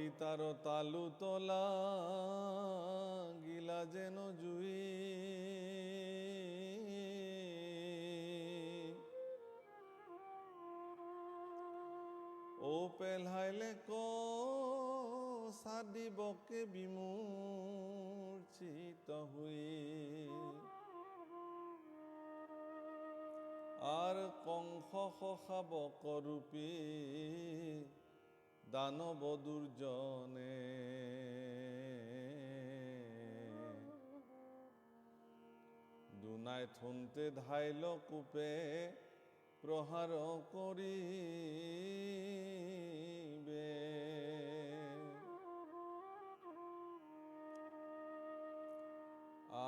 ললিতার তালু তলা গিলা যেন জুই ও পেলহাইলে ক সাদিবকে বিমূর্ছিত হুই আর কংস শাবক রূপী দানব দুর্জনে দুনাই থুনতে ধাইল কূপে প্রহার করিবে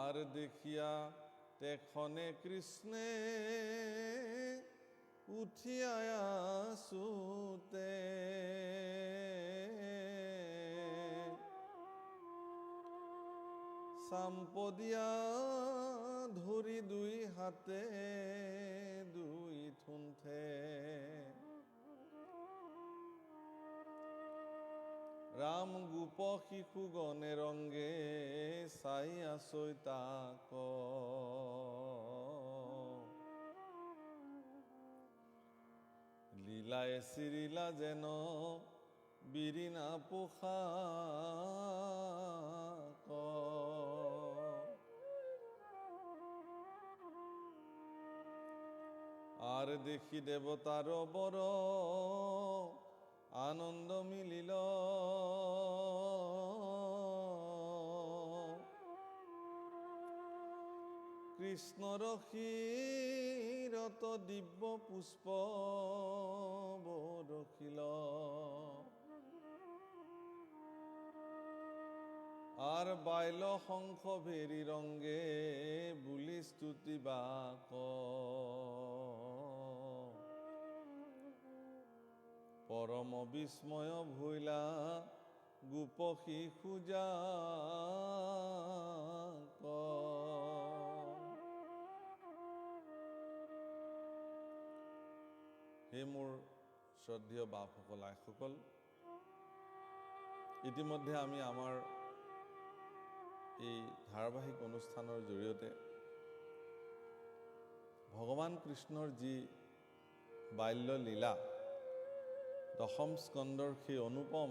আর দেখিয়া তেখনে কৃষ্ণে উঠিয়া আসুতে সাম্পদিয়া ধরি দুই হাতে দুই থুনথে রাম গোপ শিশু গণে রঙ্গে চাই আছই তাক লীলায় চিৰিলা যেন বিৰিণা পোষাক আর দেখি দেবতার বর আনন্দ মিলিল কৃষ্ণর ক্ষীরত দিব্য পুষ্প বরখিল আর বাইল শঙ্খ ভেরি রঙ্গে বুলি স্তুতি বাক পরম বিস্ময় ভইলা গোপ শিশু যাক হে মোৰ শ্ৰদ্ধেয় বাপসকল আইসকল, ইতিমধ্যে আমি আমাৰ এই ধাৰাবাহিক অনুষ্ঠানৰ জৰিয়তে ভগৱান কৃষ্ণৰ যি বাল্য লীলা দশম স্কন্ধৰ সেই অনুপম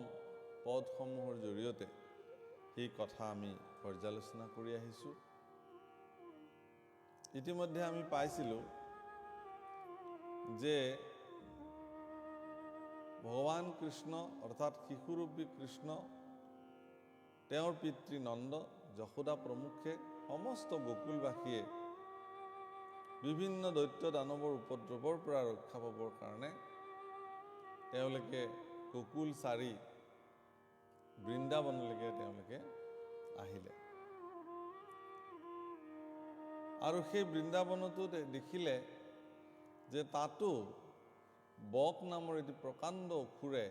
পদসমূহৰ জৰিয়তে সেই কথা আমি পৰ্যালোচনা কৰি আহিছোঁ। ইতিমধ্যে আমি পাইছিলোঁ যে ভগৱান কৃষ্ণ অৰ্থাৎ শিশুৰূপী কৃষ্ণ, তেওঁৰ পিতৃ নন্দ, যশোদা প্ৰমুখ্যে সমস্ত গোকুলবাসীয়ে বিভিন্ন দৈত্য দানৱৰ উপদ্ৰৱৰ পৰা ৰক্ষা পাবৰ কাৰণে তেওঁলোকে গোকুল চাৰি বৃন্দাবনলৈকে তেওঁলোকে আহিলে। আৰু সেই বৃন্দাবনতো দেখিলে যে তাতো বক নামৰ এটি প্ৰকাণ্ড অসুৰে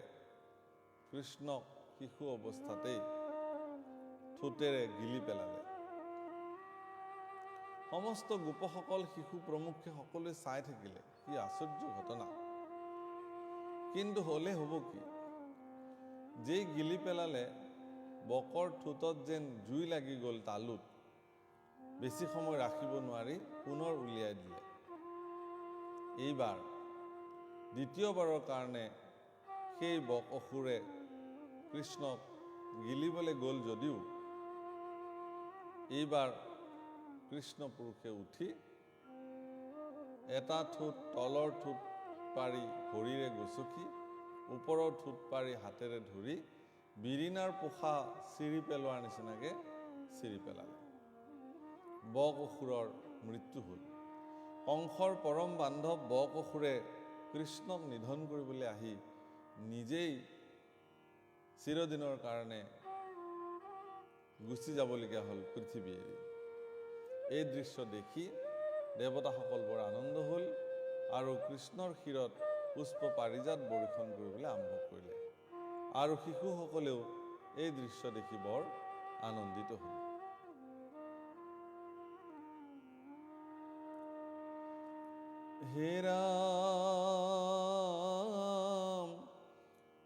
কৃষ্ণক শিশু অৱস্থাতেই ঠোঁটেৰে গিলি পেলালে। সমস্ত গোপসকল শিশু প্ৰমুখ্যে সকলোৱে চাই থাকিলে, কি আশ্চৰ্য ঘটনা। কিন্তু হ'লে হ'ব কি, যেই গিলি পেলালে বকৰ ঠোঁটত যেন জুই লাগি গ'ল তালুত, বেছি সময় ৰাখিব নোৱাৰি পুনৰ উলিয়াই দিলে। এইবাৰ দ্বিতীয়বাৰৰ কাৰণে সেই বক অসুৰে কৃষ্ণক গিলিবলৈ গ'ল যদিও এইবাৰ কৃষ্ণ পুৰুষে উঠি এটা ঠোঁট তলৰ ঠোঁট পাৰি ভৰিৰে গচকি, ওপৰৰ ঠোঁট পাৰি হাতেৰে ধৰি বিৰিণাৰ পোখা চিৰি পেলোৱাৰ নিচিনাকৈ চিৰি পেলালে। বক অসুৰৰ মৃত্যু হ'ল। কংসৰ পৰম বান্ধৱ বক অসুৰে কৃষ্ণক নিধন কৰিবলৈ আহি নিজেই চিৰদিনৰ কাৰণে গুচি যাবলগীয়া হ'ল পৃথিৱী এৰি। এই দৃশ্য দেখি দেৱতাসকল বৰ আনন্দ হ'ল আৰু কৃষ্ণৰ শিৰত পুষ্প পাৰিজাত বৰ্ষণ কৰিবলৈ আৰম্ভ কৰিলে। আৰু শিশুসকলেও এই দৃশ্য দেখি বৰ আনন্দিত হ'ল। হে ৰাম,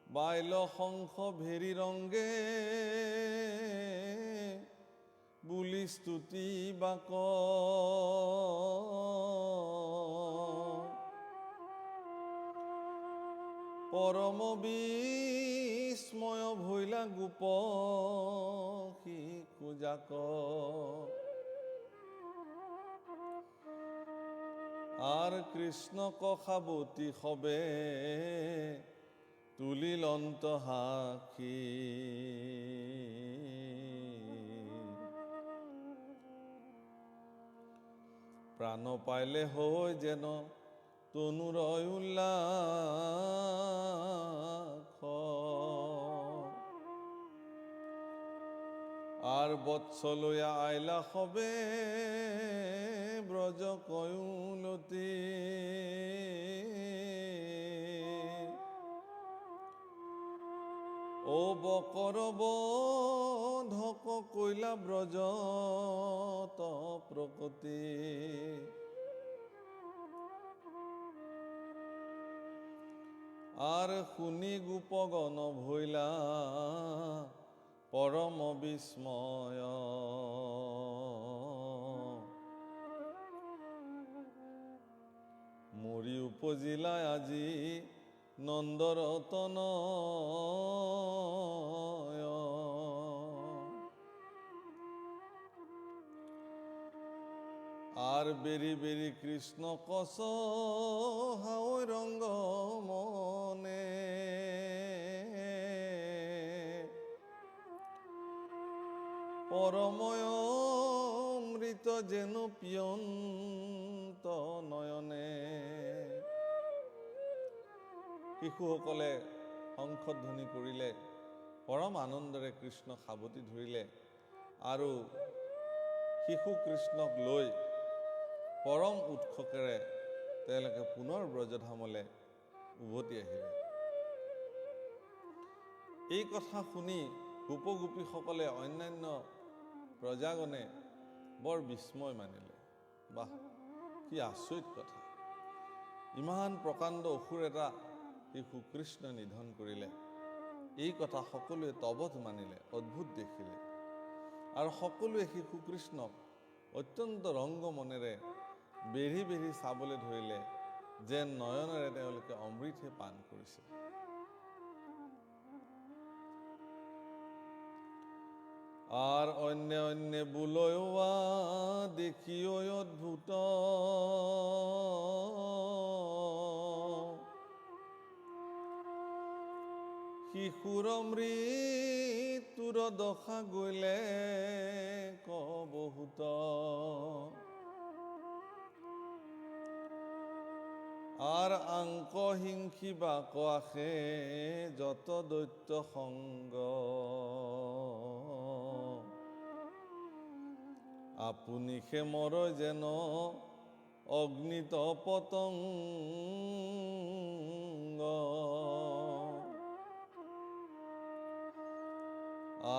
বাই পাইল শংখ ভেৰি ৰংগে বুলি স্তুতি বাক পৰম বিস্ময় ভৈলা গোপ শিশু যাক আৰ কৃষ্ণ কষাবতী সবে তুলিলন্ত সাক্ষী প্ৰাণ পাইলে হৈ যেন তনুৰ উল্লাস আৰ বৎসলয়া আইলা সবে ব্ৰজ কয়ুলতী ও বকৰ বধক কৈলা ব্ৰজ প্ৰকতি আর শুনি গোপগণ ভৈলা পরম বিস্ময় মরি উপজিলা আজি নন্দরতন আর বেরি বেরি কৃষ্ণ কস হাওয় রঙ্গ মনে পরময় অমৃত যেন পিয়ন্ত নয়নে শিশুসকলে শংখধ্বনি কৰিলে পৰম আনন্দৰে কৃষ্ণক সাৱটি ধৰিলে আৰু শিশু কৃষ্ণক লৈ পৰম উৎসকেৰে তেওঁলোকে পুনৰ ব্ৰজধামলৈ উভতি আহিলে। এই কথা শুনি গোপ গোপীসকলে অন্যান্য প্ৰজাগণে বৰ বিস্ময় মানিলে। বাহ, কি আচৰিত কথা! ইমান প্ৰকাণ্ড অসুৰ এটা শিশু কৃষ্ণ নিধন কৰিলে। এই কথা সকলোৱে তবধ মানিলে, অদ্ভুত দেখিলে আৰু সকলোৱে শিশু কৃষ্ণক অত্যন্ত ৰংগ মনেৰে বেঢ়ি বেঢ়ি চাবলৈ ধৰিলে, যেন নয়নেৰে তেওঁলোকে অমৃতহে পান কৰিছে। আৰ অন্য অন্য বুলয়োৱা দেখিও অদ্ভুত শিশুৰ মৃত্যুৰ দশা গলে কবহুত আৰ আঙ্ক হিংসি বাক আসে যত দৈত্য সংগ আপুনি খেমৰ যেন অগ্নিত পতংগ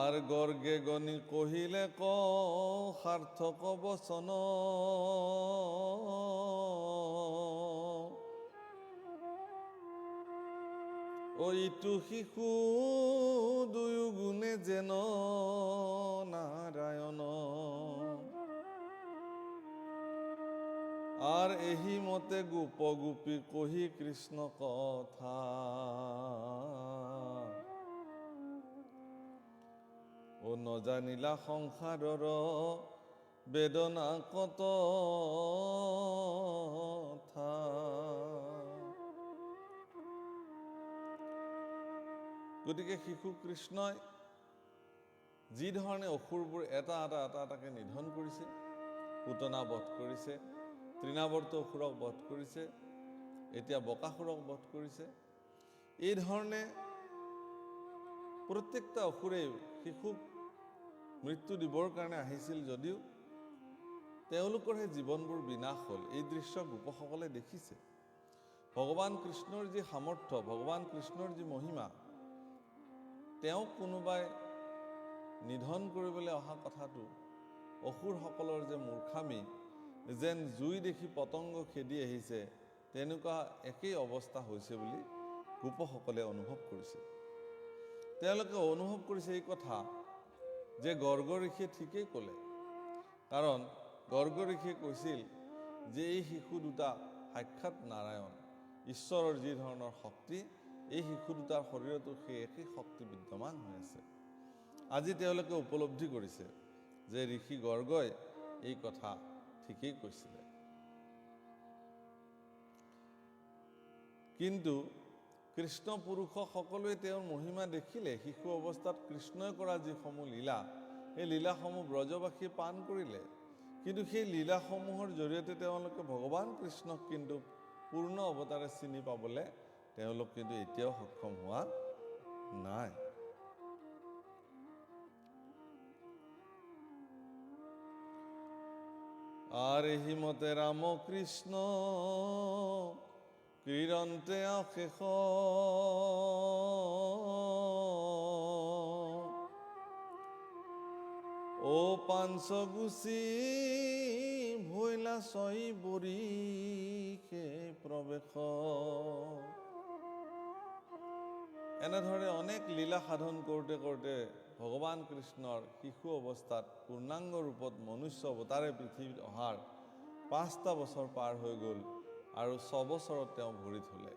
আৰ গৰ্গে গণি কহিলে ক সাৰ্থক বচন ও ইটো শিশু দুয়ো গুণে যেন নাৰায়ণ আৰ এহি মতে গোপ গোপী কহি কৃষ্ণ কথা ও নজানিলা সংসাৰৰ বেদনা কত গতিকে শিশু কৃষ্ণই যি ধৰণে অসুৰবোৰ এটা এটাকে নিধন কৰিছে, পুতনা বধ কৰিছে, তৃণাৱৰ্ত অসুৰক বধ কৰিছে, এতিয়া বকাসুৰক বধ কৰিছে, এই ধৰণে প্ৰত্যেকটা অসুৰেই শিশুক মৃত্যু দিবৰ কাৰণে আহিছিল যদিও তেওঁলোকৰহে জীৱনবোৰ বিনাশ হ'ল। এই দৃশ্য গোপসকলে দেখিছে। ভগৱান কৃষ্ণৰ যি সামৰ্থ্য, ভগৱান কৃষ্ণৰ যি মহিমা, তেওঁক কোনোবাই নিধন কৰিবলৈ অহা কথাটো অসুৰসকলৰ যে মূৰ্খামি, যেন জুই দেখি পতংগ খেদি আহিছে, তেনেকুৱা একেই অৱস্থা হৈছে বুলি গোপসকলে অনুভৱ কৰিছে। তেওঁলোকে অনুভৱ কৰিছে এই কথা যে গৰ্গ ঋষিয়ে ঠিকেই ক'লে, কাৰণ গৰ্গ ঋষিয়ে কৈছিল যে এই শিশু দুটা সাক্ষাৎ নাৰায়ণ, ঈশ্বৰৰ যি ধৰণৰ শক্তি এই শিশু দুটাৰ শৰীৰতো সেই একেই শক্তি বিদ্যমান হৈ আছে। আজি তেওঁলোকে উপলব্ধি কৰিছে যে ঋষি গৰ্গই এই কথা ঠিকেই কৈছিলে। কিন্তু কৃষ্ণ পুৰুষক সকলোৱে তেওঁৰ মহিমা দেখিলে। শিশু অৱস্থাত কৃষ্ণই কৰা যিসমূহ লীলা, সেই লীলাসমূহ ব্ৰজবাসীয়ে পান কৰিলে, কিন্তু সেই লীলাসমূহৰ জৰিয়তে তেওঁলোকে ভগৱান কৃষ্ণক কিন্তু পূৰ্ণ অৱতাৰে চিনি পাবলৈ তেওঁলোক কিন্তু এতিয়াও সক্ষম হোৱা নাই। আৰ এহি মতে ৰাম কৃষ্ণ কিৰন্তে অশেষ, ও পাঞ্চগুচি ভৈলা ছয় বৰিষে প্ৰৱেশ। এনেধৰণে অনেক লীলা সাধন কৰোঁতে কৰোঁতে ভগৱান কৃষ্ণৰ শিশু অৱস্থাত পূৰ্ণাংগ ৰূপত মনুষ্য অৱতাৰে পৃথিৱীত অহাৰ 5টা বছৰ পাৰ হৈ গ'ল আৰু 6 বছৰত তেওঁ ভৰি থলে।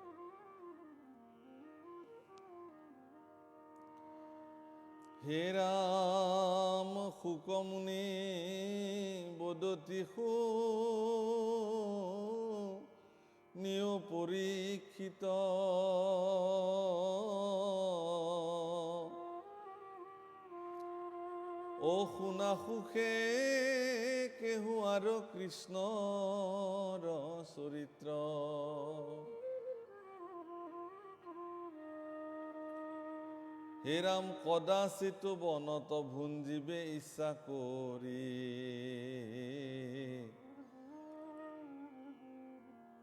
হে ৰাম শুকমুনি বদতি সু নিয় পৰীক্ষিত, ও শুনা সুখে কেহু আৰু কৃষ্ণৰ চৰিত্ৰ। হে ৰাম কদাচিত বনত ভুঞ্জিবে ইচ্ছা কৰি,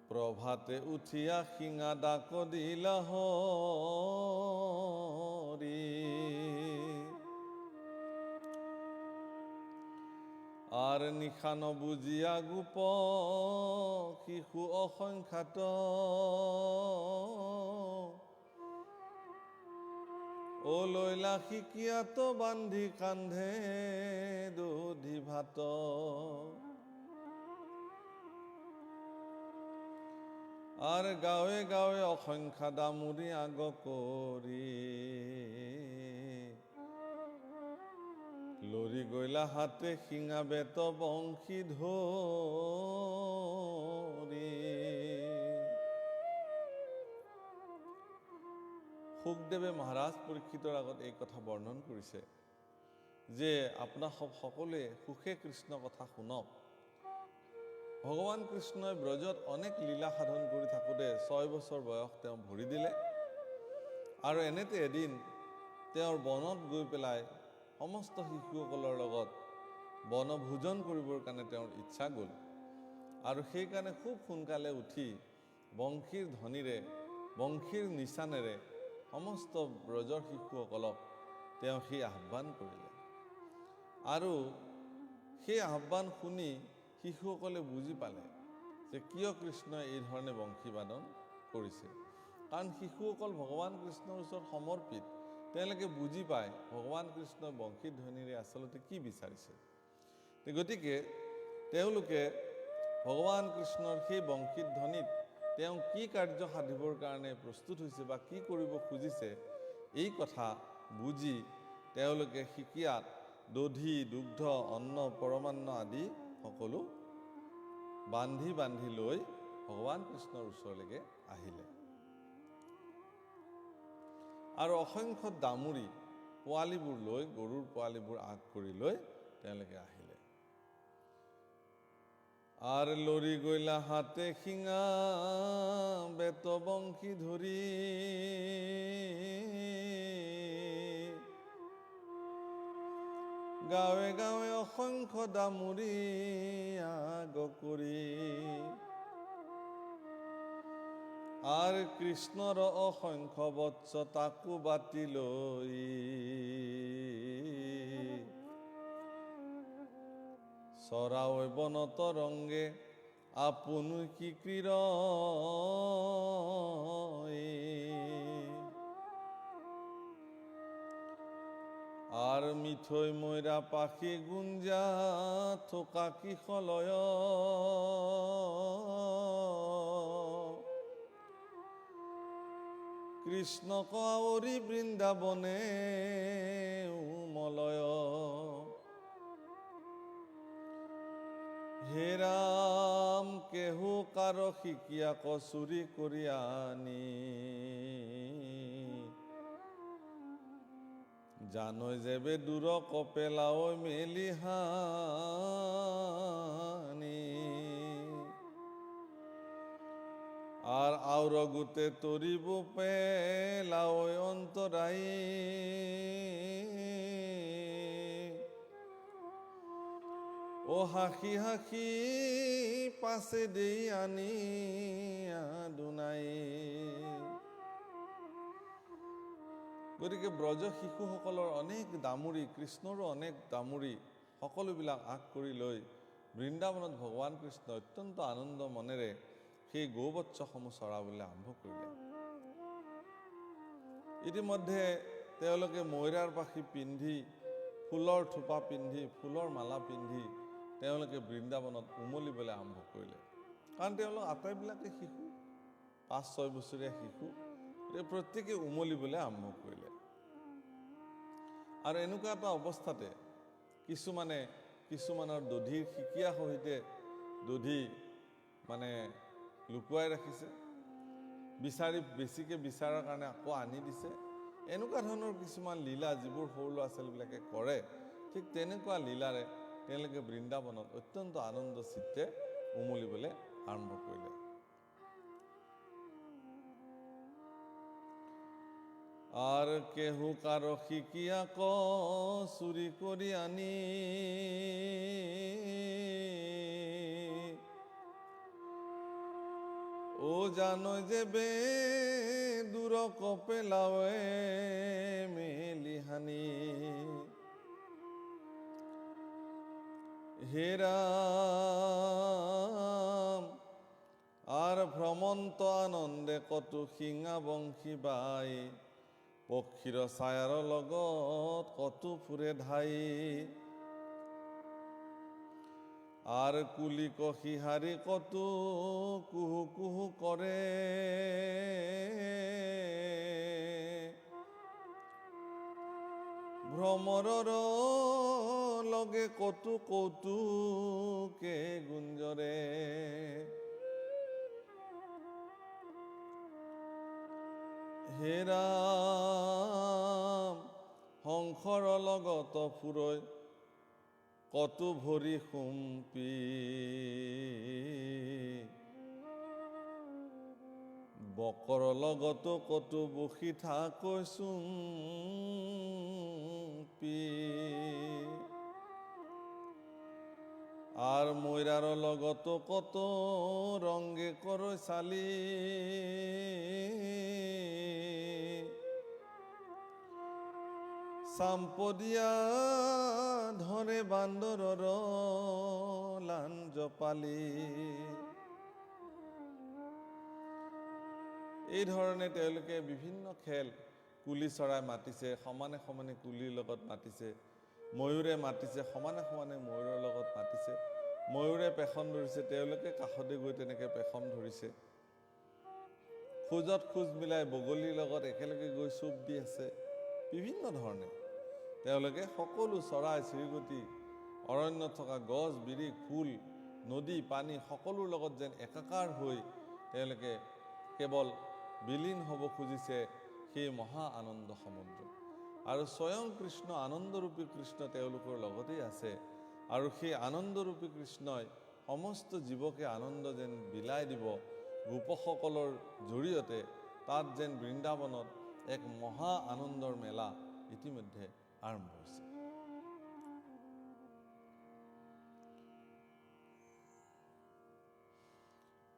প্ৰভাতে উঠিয়া শিঙা ডাক দিলা হৰি। আর নিশা নবুজিয়া গোপ শিশু অসংখ্যাত, ও লৈলা শিকিয়াত বান্ধি কান্ধে দধি ভাত। আর গাঁৱে গাঁৱে অসংখ্যা দামুৰি আগ কৰি, লৰি গৈলা হাতে শিঙা বেত বংশী ধৰি। সুখদেৱে মহাৰাজ পৰীক্ষিতৰ আগত এই কথা বৰ্ণন কৰিছে যে আপোনাক সকলোৱে সুখে কৃষ্ণ কথা শুনক। ভগৱান কৃষ্ণই ব্ৰজত অনেক লীলা সাধন কৰি থাকোঁতে 6 বছৰ বয়স তেওঁ ভৰি দিলে, আৰু এনেতে এদিন তেওঁৰ বনত গৈ পেলাই সমস্ত শিশুসকলৰ লগত বনভোজন কৰিবৰ কাৰণে তেওঁৰ ইচ্ছা গ'ল, আৰু সেইকাৰণে খুব সোনকালে উঠি বংশীৰ ধ্বনিৰে বংশীৰ নিচানেৰে সমস্ত ব্ৰজৰ শিশুসকলক তেওঁ সেই আহ্বান কৰিলে। আৰু সেই আহ্বান শুনি শিশুসকলে বুজি পালে যে কিয় কৃষ্ণই এই ধৰণে বংশী বাদন কৰিছে, কাৰণ শিশুসকল ভগৱান কৃষ্ণৰ ওচৰত সমৰ্পিত। তেওঁলোকে বুজি পায় ভগৱান কৃষ্ণই বংশীৰ ধ্বনিৰে আচলতে কি বিচাৰিছে। গতিকে তেওঁলোকে ভগৱান কৃষ্ণৰ সেই বংশীৰ ধ্বনিত তেওঁ কি কাৰ্য সাধিবৰ কাৰণে প্ৰস্তুত হৈছে বা কি কৰিব খুজিছে, এই কথা বুজি তেওঁলোকে শিকিয়াত দধি, দুগ্ধ, অন্ন, পৰমান্ন আদি সকলো বান্ধি বান্ধি লৈ ভগৱান কৃষ্ণৰ ওচৰলৈকে আহিলে। আৰু অসংখ্য দামুৰি পোৱালিবোৰ লৈ, গৰুৰ পোৱালিবোৰ আগ কৰি লৈ তেওঁলোকে আহিলে। আৰ লৰি গৈলা হাতে শিঙা বেত বংশী ধৰি, গাঁৱে গাঁৱে অসংখ্য দামুৰি আগ কৰি, আৰ কৃষ্ণৰ অসংখ্য বৎস তাকো বাতি লৈ, চৰাৱে বনত ৰংগে আপোন কি ক্ৰীড়। আৰ মিঠৈ ময়ৰা পাখি গুঞ্জা থোকা কি খলয় কৃষ্ণ কাউৰি বৃন্দাবনে উমলয় হে ৰাম কেহু কাৰ শিকিয়া কচুৰি কৰি আনি জানৈ যেবে দূৰ কপেলাও মেলি হানি আৰ আউৰ গুতে তৰিব পেলাও অন্তৰাই ও হাসি হাসি পাছে দেই আনি আদুনাই গতিকে ব্ৰজ শিশুসকলৰ অনেক দামুৰী কৃষ্ণৰো অনেক দামুৰী সকলোবিলাক আগ কৰি লৈ বৃন্দাবনত ভগৱান কৃষ্ণ অত্যন্ত আনন্দ মনেৰে সেই গৌবৎসসমূহ চৰাবলৈ আৰম্ভ কৰিলে। ইতিমধ্যে তেওঁলোকে ময়ৰাৰ পাখি পিন্ধি ফুলৰ থোপা পিন্ধি ফুলৰ মালা পিন্ধি তেওঁলোকে বৃন্দাবনত উমলিবলৈ আৰম্ভ কৰিলে। কাৰণ তেওঁলোক আটাইবিলাকে শিশু ৫-৬ বছৰীয়া শিশু প্ৰত্যেকে উমলিবলৈ আৰম্ভ কৰিলে। আৰু এনেকুৱা এটা অৱস্থাতে কিছুমানৰ দধিৰ শিকিয়া সহিতে দধি লুকুৱাই ৰাখিছে, বেছিকৈ বিচাৰাৰ কাৰণে আকৌ আনি দিছে। এনেকুৱা ধৰণৰ কিছুমান লীলা যিবোৰ সৰু ল'ৰা ছোৱালীবিলাকে কৰে, ঠিক তেনেকুৱা লীলাৰে তেওঁলোকে বৃন্দাবনত অত্যন্ত আনন্দ চিত্তে উমলিবলৈ আৰম্ভ কৰিলে। আৰ কেহু কাৰ শিকিয়া কচুৰি কৰি আনি ও জানো যেবে দূৰ কপেলাৱে মেলি হানি হে ৰাম আৰ ভ্ৰমন্ত আনন্দে কতো শিঙা বংশী বাই পক্ষীৰ ছায়াৰ লগত কতো ফুৰে ধাই আৰ কুলি কহিহাৰি কতো কুহু কুহু কৰে ভ্ৰমৰৰ লগে কতো কৌতুকে গুঞ্জৰে হে ৰাম হংসৰ লগত ফুৰৈ কতো ভৰি সুম্পি বকৰ লগত কতো বসি থাকৈ চুম্পি আৰ ময়ৰাৰ লগত কত ৰংগে কৰৈ চালি চাম্পদিয়া ধৰে বান্দৰৰ লাঞ্জ পালি। এই ধৰণে তেওঁলোকে বিভিন্ন খেল, কুলি চৰাই মাতিছে, সমানে সমানে কুলিৰ লগত মাতিছে, ময়ূৰে মাতিছে, সমানে সমানে ময়ূৰৰ লগত মাতিছে, ময়ূৰে পেখন ধৰিছে, তেওঁলোকে কাষতে গৈ তেনেকৈ পেখন ধৰিছে, খোজত খোজ মিলাই বগলীৰ লগত একেলগে গৈ চুপ দি আছে। বিভিন্ন ধৰণে তেওঁলোকে সকলো চৰাই চিৰিকটি, অৰণ্যত থকা গছ বিৰিখ ফুল নদী পানী সকলোৰ লগত যেন একাকাৰ হৈ তেওঁলোকে কেৱল বিলীন হ'ব খুজিছে সেই মহা আনন্দ সমুদ্ৰ। আৰু স্বয়ং কৃষ্ণ আনন্দৰূপী কৃষ্ণ তেওঁলোকৰ লগতেই আছে। আৰু সেই আনন্দৰূপী কৃষ্ণই সমস্ত জীৱকে আনন্দ যেন বিলাই দিব গোপসকলৰ জৰিয়তে, তাত যেন বৃন্দাবনত এক মহা আনন্দৰ মেলা ইতিমধ্যে আৰম্ভ হৈছে।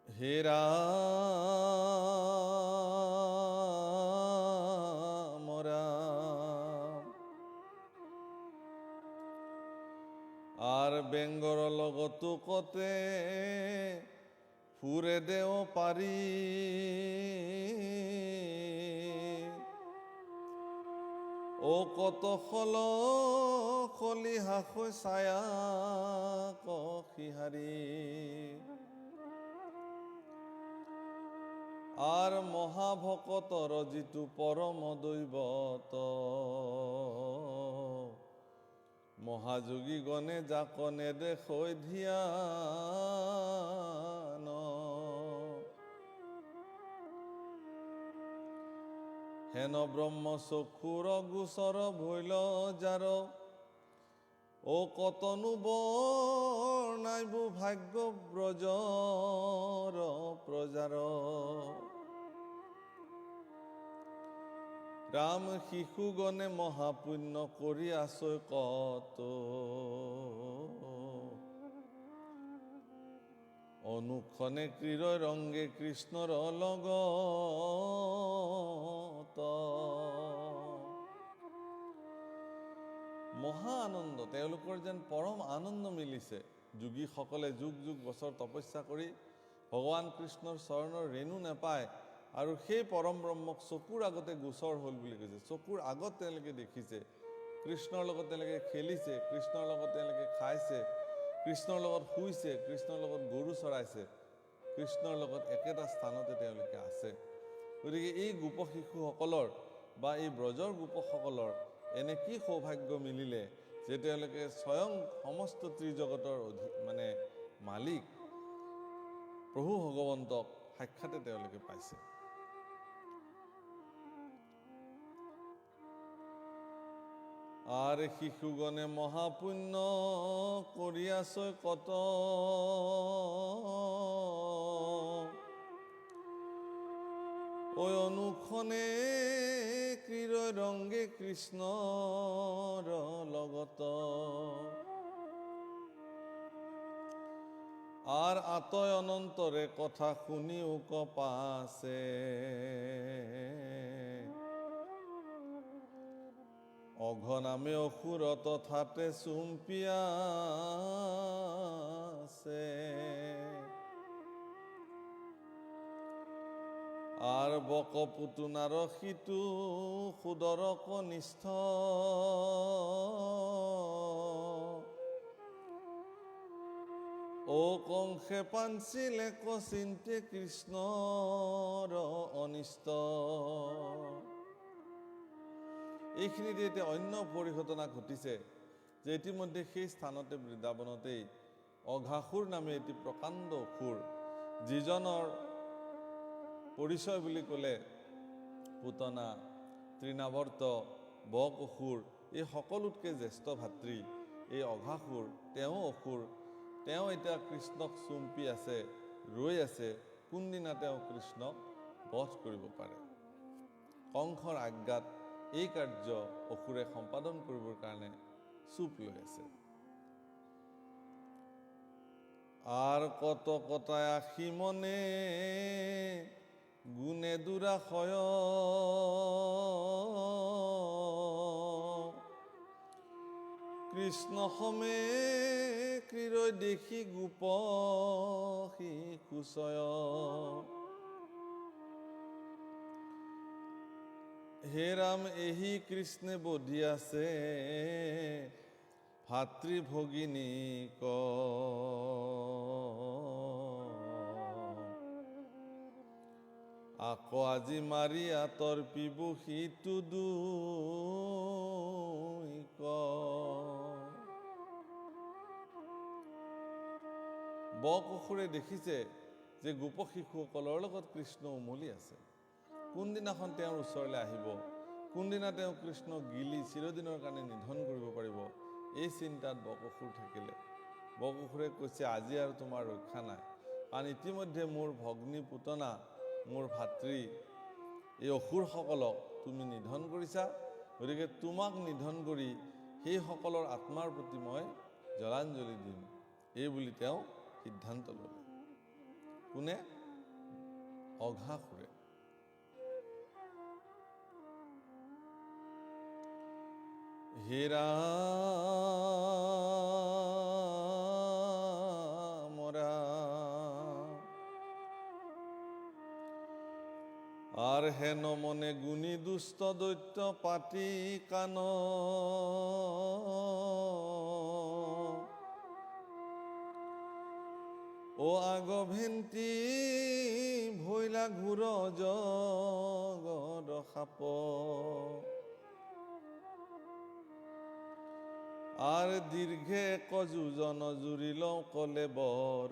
হে ৰাম ৰাম আৰ বেংগৰ লগতো কতে ফুৰে দেও পাৰি ও কত খলি হাসৈ ছায়া কশিহাৰী আৰ মহাভকতৰ যিটো পৰম দৈৱত মহাযোগী গণে যাক নেদেখৈ ধ্যান হেন ব্ৰহ্ম চক্ষুৰ গোচৰ ভৈল যাৰ ও কতনু বৰ্ণাইবু ভাগ্য ব্ৰজৰ প্ৰজাৰ ৰাম শিশুগণে মহাপুণ্য কৰি আছৈ কত অনুক্ষণে ক্ৰীড় ৰংগে কৃষ্ণৰ লগত মহা আনন্দ তেওঁলোকৰ যেন পৰম আনন্দ মিলিছে যোগীসকলে যুগ যুগ বছৰ তপস্যা কৰি ভগৱান কৃষ্ণৰ চৰণৰ ৰেণু নাপায় আৰু সেই পৰম ব্ৰহ্মক চকুৰ আগতে গোচৰ হ'ল বুলি কৈছে চকুৰ আগত তেওঁলোকে দেখিছে কৃষ্ণৰ লগত তেওঁলোকে খেলিছে কৃষ্ণৰ লগত তেওঁলোকে খাইছে কৃষ্ণৰ লগত শুইছে কৃষ্ণৰ লগত গৰু চৰাইছে কৃষ্ণৰ লগত একেটা স্থানতে তেওঁলোকে আছে গতিকে এই গোপ শিশুসকলৰ বা এই ব্ৰজৰ গোপসকলৰ এনে কি সৌভাগ্য মিলিলে যে তেওঁলোকে স্বয়ং সমস্ত ত্ৰিজগতৰ মানে মালিক প্ৰভু ভগৱন্তক সাক্ষাতে তেওঁলোকে পাইছে আৰ শিশুগণে মহাপুণ্য কৰি আছৈ কত ঐ অনুক্ষণে ক্ৰীড় ৰংগে কৃষ্ণৰ লগত আৰ আতয় অনন্তৰে কথা শুনিও কপাছে অঘনামে অসুৰ তথাতে চুম্পিয়াছে আৰ বক পুতুনাৰ সিটো সুদৰ কনিষ্ঠ ও কংসে পাঞ্চিলে কচিন্তে কৃষ্ণৰ অনিষ্ট এইখিনিতে এতিয়া অন্য পৰিঘটনা ঘটিছে যে ইতিমধ্যে সেই স্থানতে বৃন্দাবনতেই অঘাসুৰ নামে এটি প্ৰকাণ্ড অসুৰ যিজনৰ পৰিচয় বুলি ক'লে পুতনা তৃণাৱৰ্ত বক অসুৰ এই সকলোতকৈ জ্যেষ্ঠ ভাতৃ এই অঘাসুৰ তেওঁ অসুৰ তেওঁ এতিয়া কৃষ্ণক চুম্পি আছে ৰৈ আছে কোনদিনা তেওঁ কৃষ্ণক বধ কৰিব পাৰে কংসৰ আজ্ঞাত এই কাৰ্য অসুৰে সম্পাদন কৰিবৰ কাৰণে চুপ লৈ আছে আৰ কত কটায় আশী মনে গুণে দুৰাশয় কৃষ্ণ সমে ক্ৰীড় দেখি গোপ শিশুচয় হে ৰাম এহি কৃষ্ণে বধি আছে ভাতৃ ভগিনীক আকৌ আজি মাৰি আঁতৰ পিবু সিটো দুইক বক অসুৰে দেখিছে যে গোপ শিশুসকলৰ লগত কৃষ্ণ উমলি আছে কোনদিনাখন তেওঁৰ ওচৰলৈ আহিব কোনদিনা তেওঁ কৃষ্ণক গিলি চিৰদিনৰ কাৰণে নিধন কৰিব পাৰিব এই চিন্তাত বক অসুৰ থাকিলে বক অসুৰে কৈছে আজি আৰু তোমাৰ ৰক্ষা নাই কাৰণ ইতিমধ্যে মোৰ ভগ্নী পুতনা মোৰ ভাতৃ এই অসুৰসকলক তুমি নিধন কৰিছা গতিকে তোমাক নিধন কৰি সেইসকলৰ আত্মাৰ প্ৰতি মই জলাঞ্জলি দিম এই বুলি তেওঁ সিদ্ধান্ত ল'লে কোনে অঘাসুৰে হে ৰাম ৰাম আর হেন মনে গুণী দুষ্ট দৈত্য পাতি কান ও আগভেন্তি ভৈলা ঘূৰ জগদ সাপ আৰ দীৰ্ঘে কযোজন জুৰিল কলে বৰ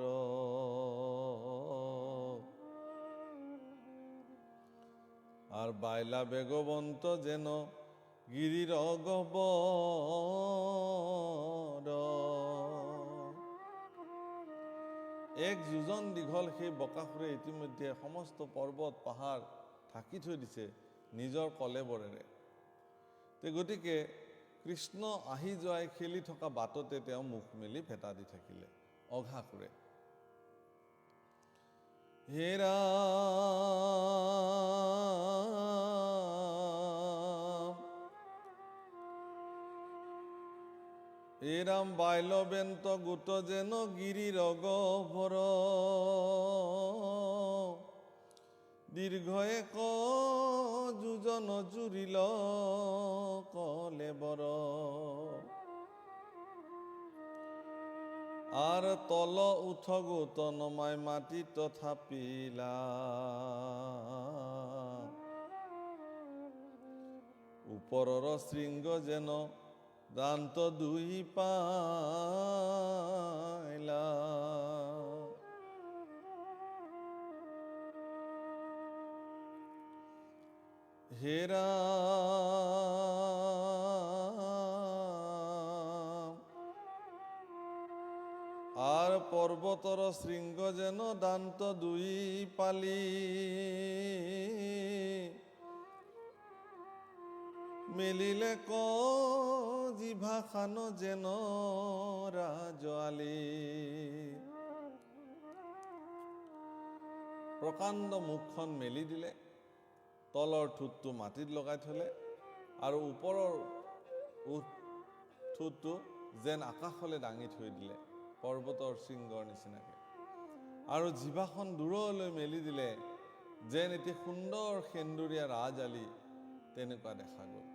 আৰ বাইলা বেগবন্ত যেন গিৰিৰ গহ্বৰ এক যোজন দীঘল সেই বকাসুৰে ইতিমধ্যে সমস্ত পৰ্বত পাহাৰ ঢাকি থৈ দিছে নিজৰ কলেবৰেৰে। গতিকে কৃষ্ণ আহি যোৱাই খেলি থকা বাটতে তেওঁ মুখ মেলি ভেটা দি থাকিলে অঘাসুৰে। হেৰা এৰাম বাইলবেন্ত গোট যেন গিৰিৰ গহ্বৰ দীৰ্ঘ এক যোজন জুৰিল কলেবৰ আৰ তল উঠ গোট নমাই মাটি তথাপিলা উপৰৰ শৃংগ যেন দান্ত দুই পাইলা হেৰা আর পর্বতর শৃঙ্গ যেন দান্ত দুই পালি মেলিলে ক জিভা খান যেন রাজোয়ালি প্রকাণ্ড মুখখন মেলি দিলে তলৰ ঠোঁটটো মাটিত লগাই থলে আৰু ওপৰৰ ঠোঁটটো যেন আকাশলৈ দাঙি থৈ দিলে পৰ্বতৰ শৃংগৰ নিচিনাকে আৰু জিভাখন দূৰলৈ মেলি দিলে যেন এটি সুন্দৰ সেন্দুৰীয়া ৰাজআলি তেনেকুৱা দেখা গ'ল।